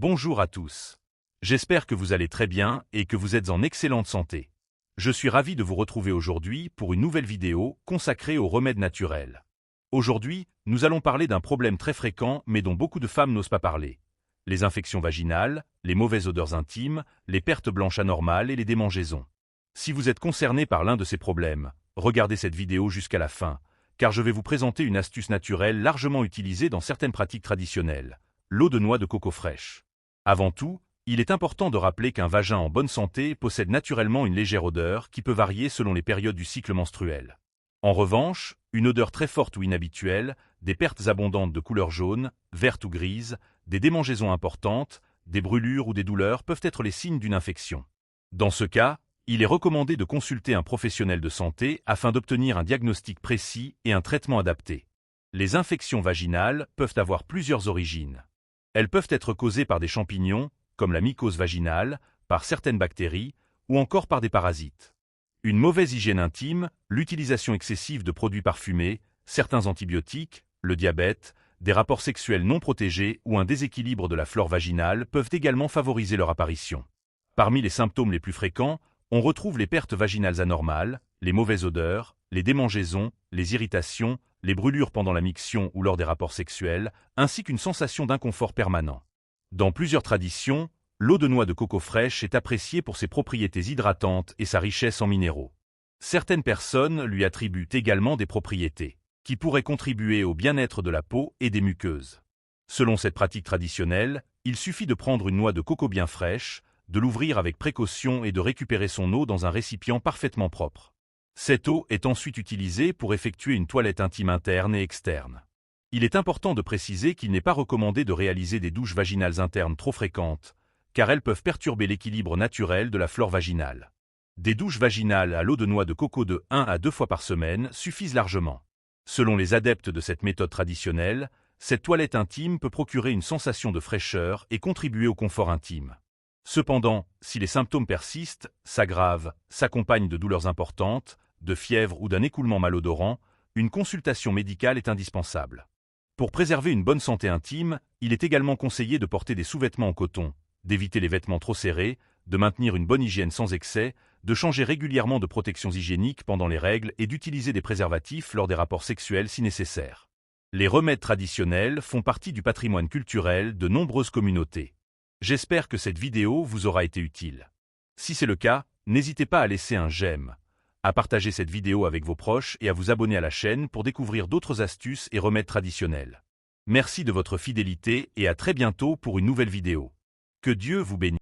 Bonjour à tous. J'espère que vous allez très bien et que vous êtes en excellente santé. Je suis ravi de vous retrouver aujourd'hui pour une nouvelle vidéo consacrée aux remèdes naturels. Aujourd'hui, nous allons parler d'un problème très fréquent mais dont beaucoup de femmes n'osent pas parler. Les infections vaginales, les mauvaises odeurs intimes, les pertes blanches anormales et les démangeaisons. Si vous êtes concerné par l'un de ces problèmes, regardez cette vidéo jusqu'à la fin, car je vais vous présenter une astuce naturelle largement utilisée dans certaines pratiques traditionnelles, l'eau de noix de coco fraîche. Avant tout, il est important de rappeler qu'un vagin en bonne santé possède naturellement une légère odeur qui peut varier selon les périodes du cycle menstruel. En revanche, une odeur très forte ou inhabituelle, des pertes abondantes de couleur jaune, verte ou grise, des démangeaisons importantes, des brûlures ou des douleurs peuvent être les signes d'une infection. Dans ce cas, il est recommandé de consulter un professionnel de santé afin d'obtenir un diagnostic précis et un traitement adapté. Les infections vaginales peuvent avoir plusieurs origines. Elles peuvent être causées par des champignons, comme la mycose vaginale, par certaines bactéries, ou encore par des parasites. Une mauvaise hygiène intime, l'utilisation excessive de produits parfumés, certains antibiotiques, le diabète, des rapports sexuels non protégés ou un déséquilibre de la flore vaginale peuvent également favoriser leur apparition. Parmi les symptômes les plus fréquents, on retrouve les pertes vaginales anormales, les mauvaises odeurs, les démangeaisons, les irritations, les brûlures pendant la miction ou lors des rapports sexuels, ainsi qu'une sensation d'inconfort permanent. Dans plusieurs traditions, l'eau de noix de coco fraîche est appréciée pour ses propriétés hydratantes et sa richesse en minéraux. Certaines personnes lui attribuent également des propriétés qui pourraient contribuer au bien-être de la peau et des muqueuses. Selon cette pratique traditionnelle, il suffit de prendre une noix de coco bien fraîche, de l'ouvrir avec précaution et de récupérer son eau dans un récipient parfaitement propre. Cette eau est ensuite utilisée pour effectuer une toilette intime interne et externe. Il est important de préciser qu'il n'est pas recommandé de réaliser des douches vaginales internes trop fréquentes, car elles peuvent perturber l'équilibre naturel de la flore vaginale. Des douches vaginales à l'eau de noix de coco de 1 à 2 fois par semaine suffisent largement. Selon les adeptes de cette méthode traditionnelle, cette toilette intime peut procurer une sensation de fraîcheur et contribuer au confort intime. Cependant, si les symptômes persistent, s'aggravent, s'accompagnent de douleurs importantes, de fièvre ou d'un écoulement malodorant, une consultation médicale est indispensable. Pour préserver une bonne santé intime, il est également conseillé de porter des sous-vêtements en coton, d'éviter les vêtements trop serrés, de maintenir une bonne hygiène sans excès, de changer régulièrement de protections hygiéniques pendant les règles et d'utiliser des préservatifs lors des rapports sexuels si nécessaire. Les remèdes traditionnels font partie du patrimoine culturel de nombreuses communautés. J'espère que cette vidéo vous aura été utile. Si c'est le cas, n'hésitez pas à laisser un j'aime, à partager cette vidéo avec vos proches et à vous abonner à la chaîne pour découvrir d'autres astuces et remèdes traditionnels. Merci de votre fidélité et à très bientôt pour une nouvelle vidéo. Que Dieu vous bénisse.